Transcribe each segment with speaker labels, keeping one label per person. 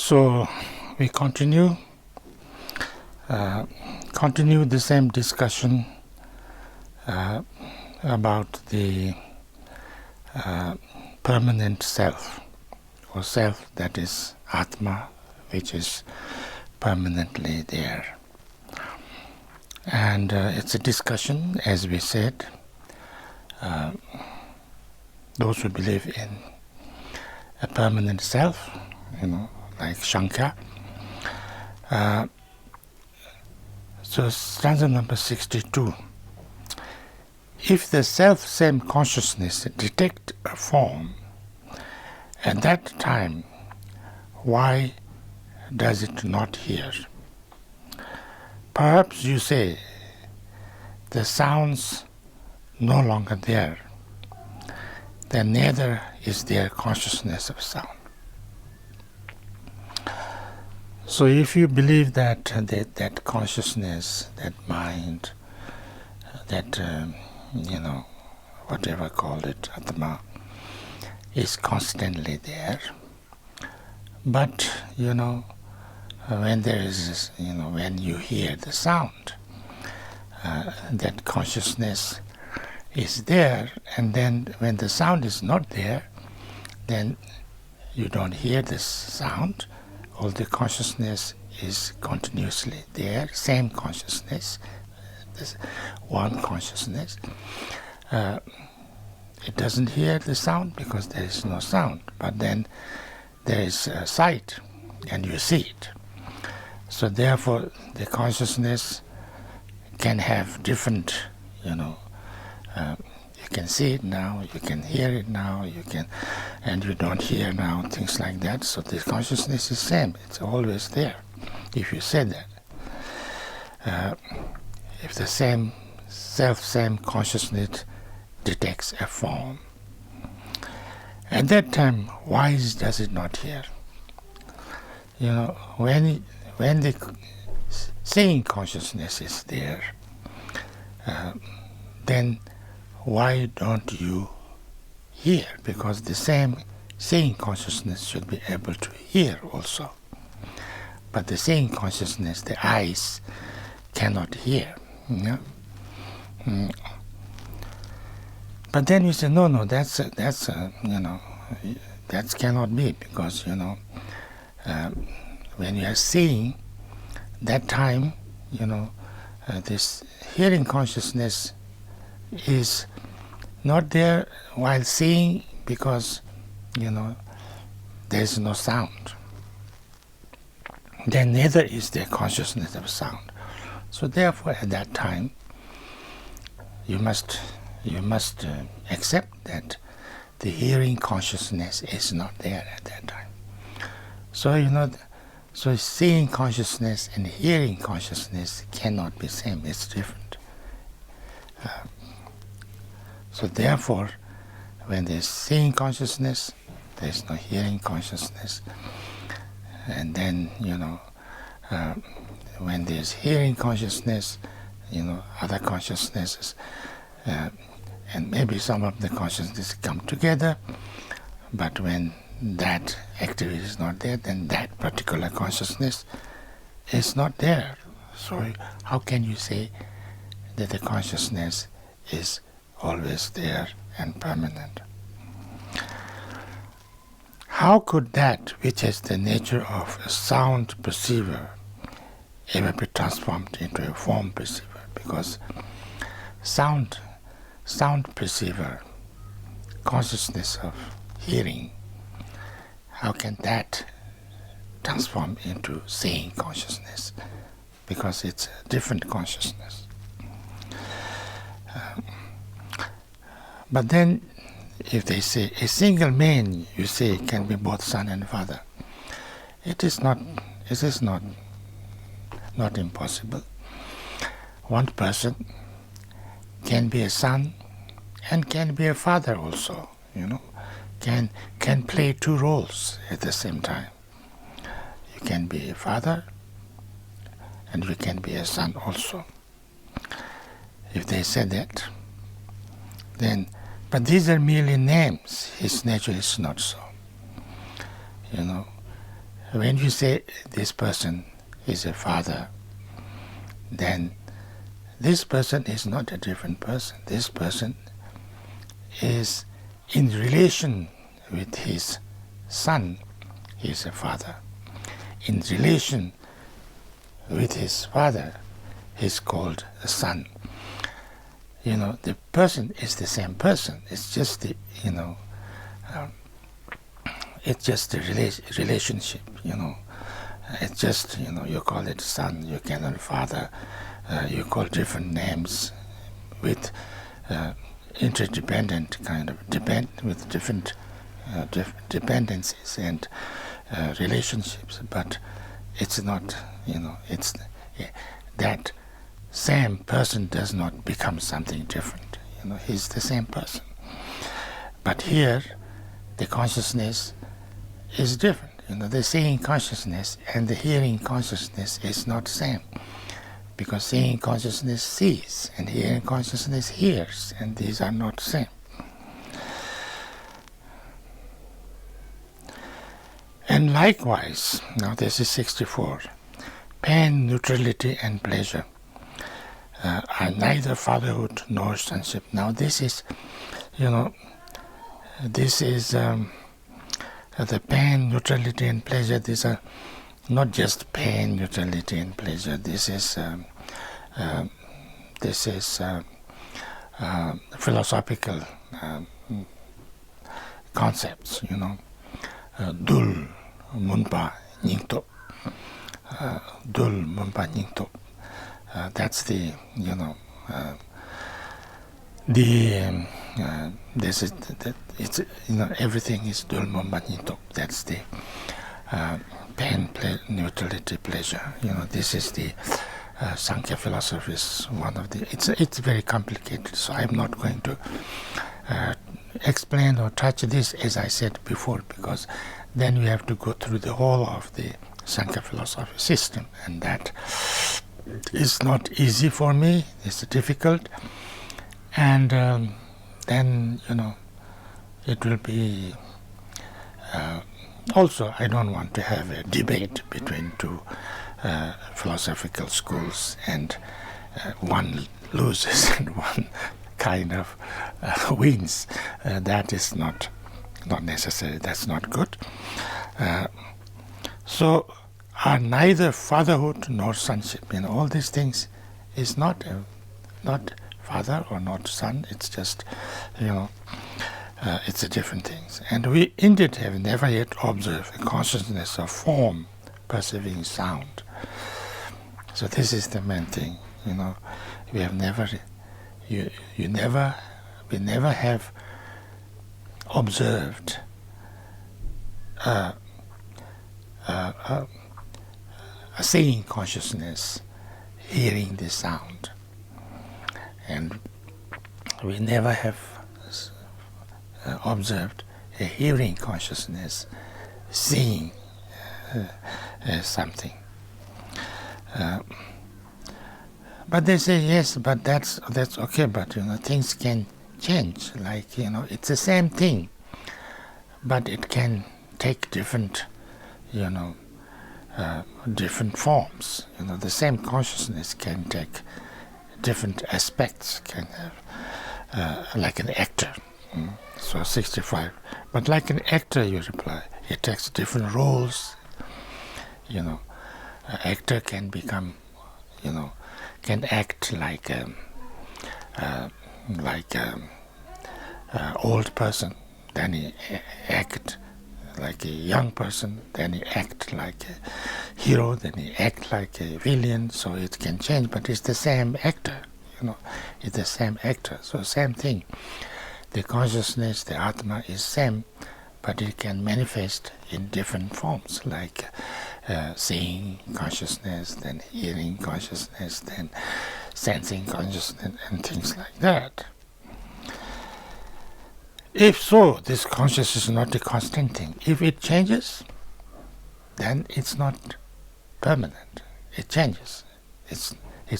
Speaker 1: So we continue the same discussion about the permanent self, or self that is Atma, which is permanently there. And it's a discussion, as we said. Those who believe in a permanent self, like Shankar. So stanza number 62. If the self-same consciousness detect a form, at that time, why does it not hear? Perhaps you say, the sound's no longer there, then neither is there consciousness of sound. So if you believe that that consciousness, that mind, that, whatever call it, Atma, is constantly there, but, when there is, when you hear the sound, that consciousness is there, and then when the sound is not there, then you don't hear the sound. All the consciousness is continuously there, same consciousness, this one consciousness. It doesn't hear the sound because there is no sound, but then there is sight, and you see it. So therefore, the consciousness can have different, you can see it now, you can hear it now, and you don't hear now, things like that. So the consciousness is same, it's always there, if you say that. If the same consciousness detects a form, at that time, why does it not hear? When the seeing consciousness is there, then why don't you hear? Because the same seeing consciousness should be able to hear also. But the seeing consciousness, the eyes, cannot hear. But then you say, no, that cannot be, because, when you are seeing, that time, this hearing consciousness is not there while seeing, because there is no sound. Then neither is there consciousness of sound. So therefore, at that time, you must accept that the hearing consciousness is not there at that time. So so seeing consciousness and hearing consciousness cannot be same. It's different. So therefore, when there's seeing consciousness, there's no hearing consciousness. And then, when there's hearing consciousness, other consciousnesses, and maybe some of the consciousnesses come together, but when that activity is not there, then that particular consciousness is not there. So how can you say that the consciousness is always there and permanent? How could that which has the nature of a sound perceiver ever be transformed into a form perceiver? Because sound perceiver, consciousness of hearing, how can that transform into seeing consciousness? Because it's a different consciousness. But then, if they say a single man, you say, can be both son and father, it is not impossible. One person can be a son and can be a father also. Can play two roles at the same time. You can be a father and you can be a son also. If they say that, then, but these are merely names. His nature is not so. when you say this person is a father, then this person is not a different person. This person is in relation with his son, he is a father. In relation with his father, he is called a son. The person is the same person. It's just the, it's just a relationship, It's just, you call it son, you call it father, you call different names with interdependent kind of with different dependencies and relationships, but it's not, it's that same person does not become something different. He's the same person. But here, the consciousness is different. The seeing consciousness and the hearing consciousness is not the same. Because seeing consciousness sees and hearing consciousness hears, and these are not the same. And likewise, now this is 64, pain, neutrality and pleasure are neither fatherhood nor sonship. Now this is, this is the pain, neutrality and pleasure. These are not just pain, neutrality and pleasure. This is philosophical concepts, dul munpa nyingtop, dul munpa nyingtop. That's the this is it's everything is dul munpa nyingtop. That's the pain, neutrality, pleasure. This is the Sankhya philosophies. One of the it's very complicated. So I'm not going to explain or touch this, as I said before, because then we have to go through the whole of the Sankhya philosophy system, and that is not easy for me. It's difficult, and then it will be. Also, I don't want to have a debate between two philosophical schools, and one loses and one kind of wins. That is not necessary. That's not good. So, are neither fatherhood nor sonship. All these things is not father or not son. It's just it's a different things. And we indeed have never yet observed a consciousness of form perceiving sound. So this is the main thing. We have never, we never have observed a seeing consciousness hearing the sound, and we never have observed a hearing consciousness seeing something. But they say yes, but that's okay. But things can change. Like it's the same thing, but it can take different, different forms. The same consciousness can take different aspects. Can have like an actor. So 65. But like an actor, you reply, he takes different roles. An actor can become, can act like old person, then he act like a young person, then he act like a hero, then he act like a villain. So it can change, but it's the same actor. It's the same actor. So same thing. The consciousness, the Atma, is same, but it can manifest in different forms, like seeing consciousness, then hearing consciousness, then sensing consciousness, and things like that. If so, this consciousness is not a constant thing. If it changes, then it's not permanent. It changes. It's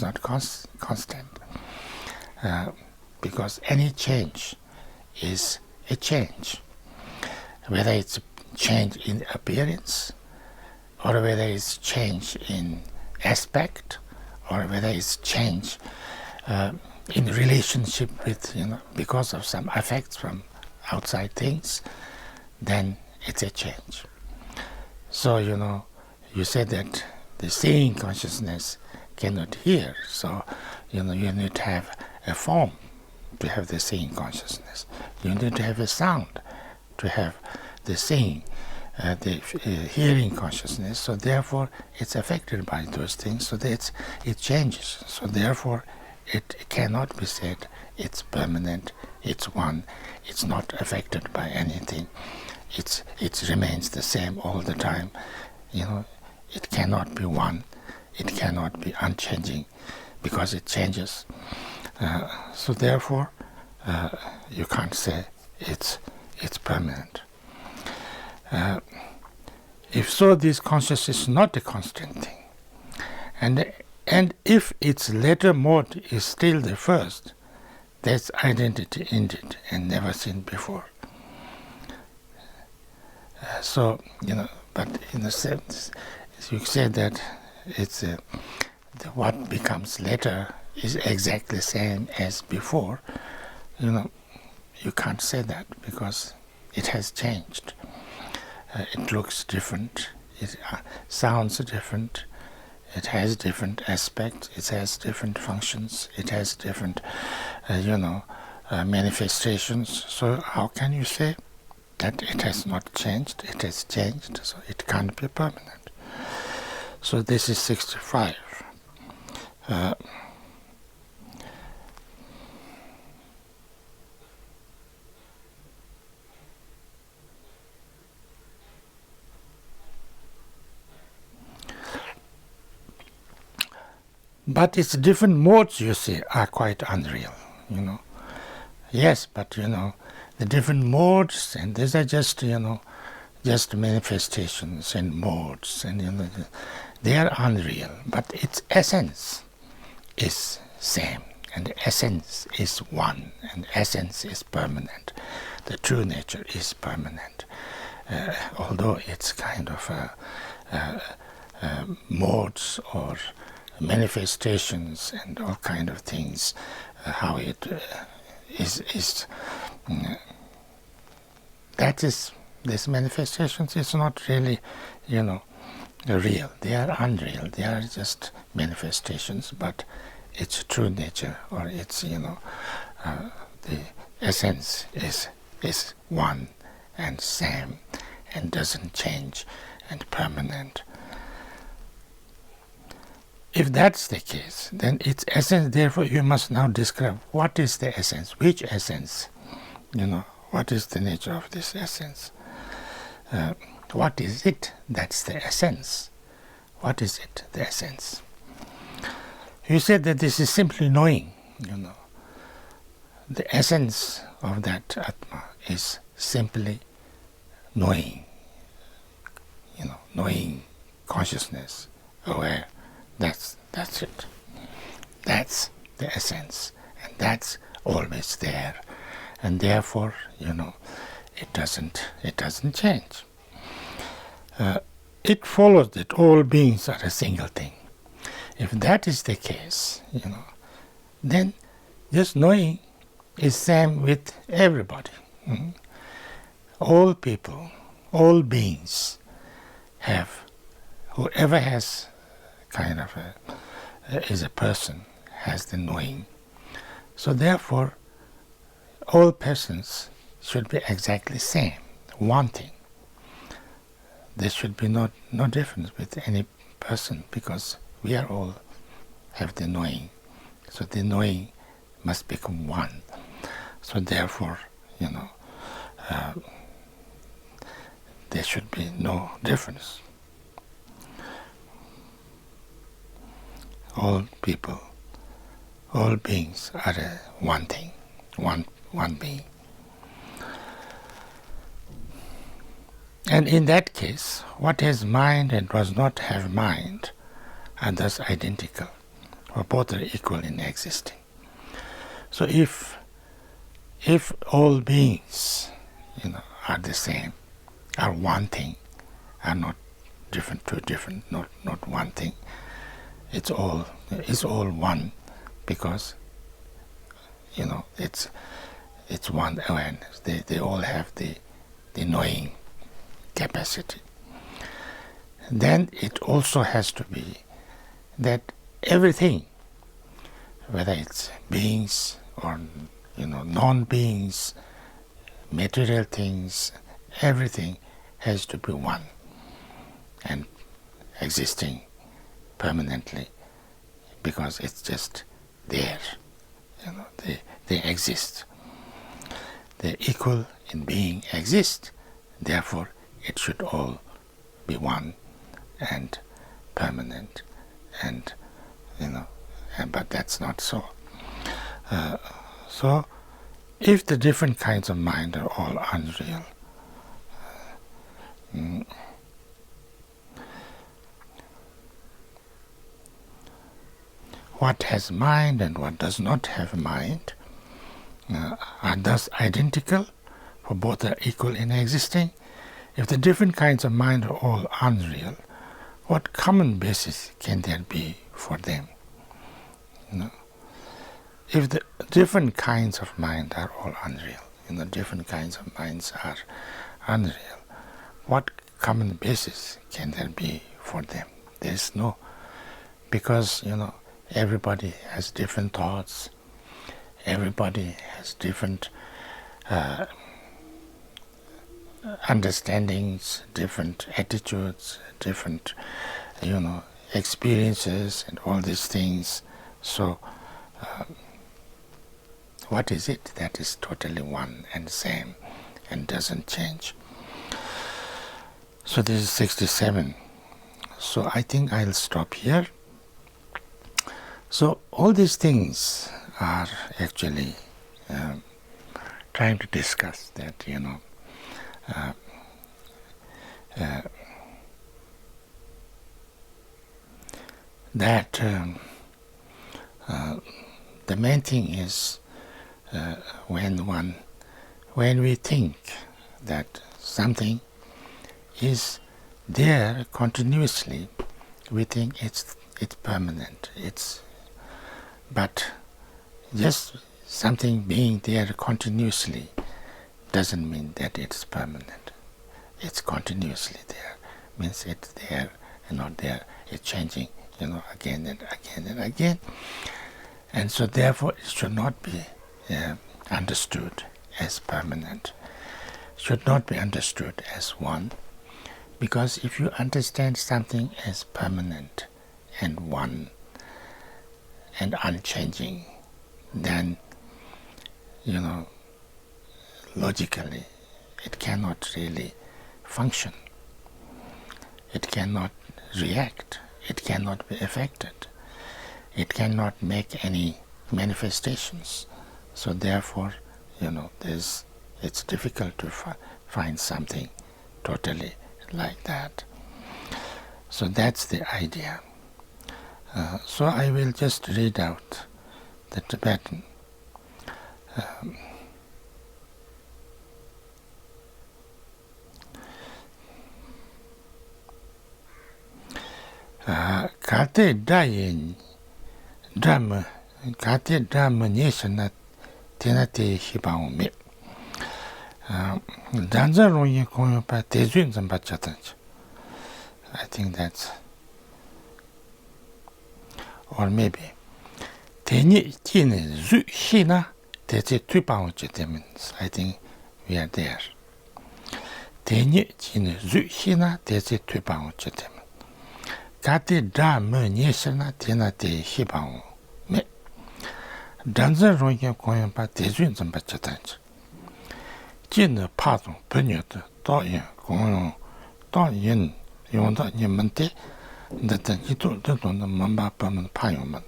Speaker 1: not constant. Because any change is a change. Whether it's a change in appearance, or whether it's change in aspect, or whether it's change in relationship with, because of some effects from outside things, then it's a change. So, you said that the seeing consciousness cannot hear, so, you need to have a form to have the seeing consciousness. You need to have a sound to have the seeing, the hearing consciousness. So therefore, it's affected by those things. So that it changes. So therefore, it cannot be said it's permanent. It's one. It's not affected by anything. It remains the same all the time. It cannot be one. It cannot be unchanging, because it changes. So therefore, you can't say it's permanent. If so, this consciousness is not a constant thing, and if its later mode is still the first, that's identity indeed and never seen before. But in a sense, you say that it's what becomes later is exactly the same as before. You can't say that, because it has changed. It looks different. It sounds different. It has different aspects. It has different functions. It has different, manifestations. So how can you say that it has not changed? It has changed, so it can't be permanent. So this is 65. But its different modes, you see, are quite unreal, Yes, but, the different modes, and these are just, just manifestations and modes, and, they are unreal. But its essence is same, and the essence is one, and essence is permanent. The true nature is permanent. Although it's kind of modes or manifestations and all kind of things, how it is that is, these manifestations is not really, real. They are unreal. They are just manifestations, but its true nature, or its, the essence is one and same, and doesn't change, and permanent. If that's the case, then its essence, therefore you must now describe what is the essence, which essence, what is the nature of this essence. What is it? That's the essence. What is it, the essence? You said that this is simply knowing, The essence of that Atma is simply knowing, knowing, consciousness, aware. That's it. That's the essence, and that's always there, and therefore, it doesn't change. It follows that all beings are a single thing. If that is the case, then just knowing is same with everybody. All people, all beings have, whoever has kind of is a person, has the knowing. So therefore, all persons should be exactly same, one thing. There should be no difference with any person, because we are all have the knowing. So the knowing must become one. So therefore, there should be no difference. All people, all beings are one thing, one being. And in that case, what has mind and does not have mind are thus identical, or both are equal in existing. So if all beings, are the same, are one thing, are not two different, not one thing. It's all one, because it's one awareness. They all have the knowing capacity. Then it also has to be that everything, whether it's beings or non-beings, material things, everything has to be one and existing permanently, because it's just there. They exist. They're equal in being, exist. Therefore, it should all be one and permanent, and but that's not so. So, if the different kinds of mind are all unreal, what has mind and what does not have mind are thus identical, for both are equal in existing. If the different kinds of mind are all unreal, what common basis can there be for them? If the different kinds of mind are all unreal, different kinds of minds are unreal, what common basis can there be for them? There is no, because everybody has different thoughts, everybody has different understandings, different attitudes, different experiences, and all these things. So what is it that is totally one and same and doesn't change? So this is 67. So I think I'll stop here. So all these things are actually trying to discuss that, that the main thing is when we think that something is there continuously, we think it's permanent. But just something being there continuously doesn't mean that it's permanent. It's continuously there. Means it's there and not there. It's changing, again and again and again. And so therefore it should not be understood as permanent. It should not be understood as one. Because if you understand something as permanent and one and unchanging, then logically it cannot really function. It cannot react. It cannot be affected. It cannot make any manifestations. So therefore, it's difficult to find something totally like that. So that's the idea. So I will just read out the Tibetan. Kate dayin Dhamma nyeshana tenate hibao me. Danza rongi konyo pa tezun zamba chatanch. I think that's, or maybe tenye kine zu hina teze tupao means I think we are there. Tenye kine zu hina teze tupao chetemen. Kate Dhamma nyeshana tenate hibao me. Danza rongi konyo pa tezun zamba chatanch. Jin padong penyo de da yin gong da yin yong da yin men de de yi du de dong de men ba pa men pa yong men.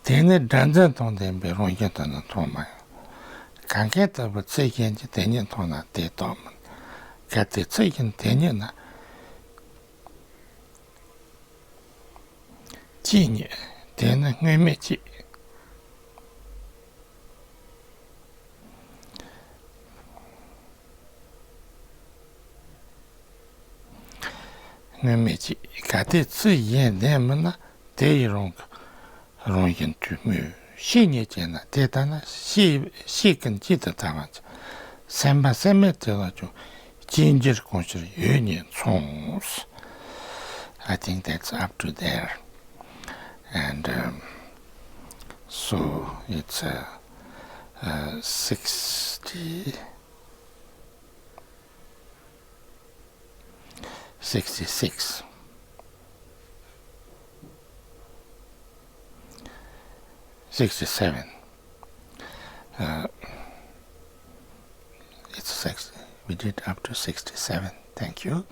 Speaker 1: Tene dan zhen dong de be rong yin de ne to ma. Kan ge de bu zhe yin ji de yin to na de da men. Ka de zhe yin de yin na ji ni de ne ngui me ji. mechi kate tsu yen demna de rong yin tu mu shi nye jena de dana shi kan ji de tawa senpa senme de la ju jinjir konshir yunyen songs. I think that's up to there. And so it's 66. 67. It's 60. We did up to 67. Thank you.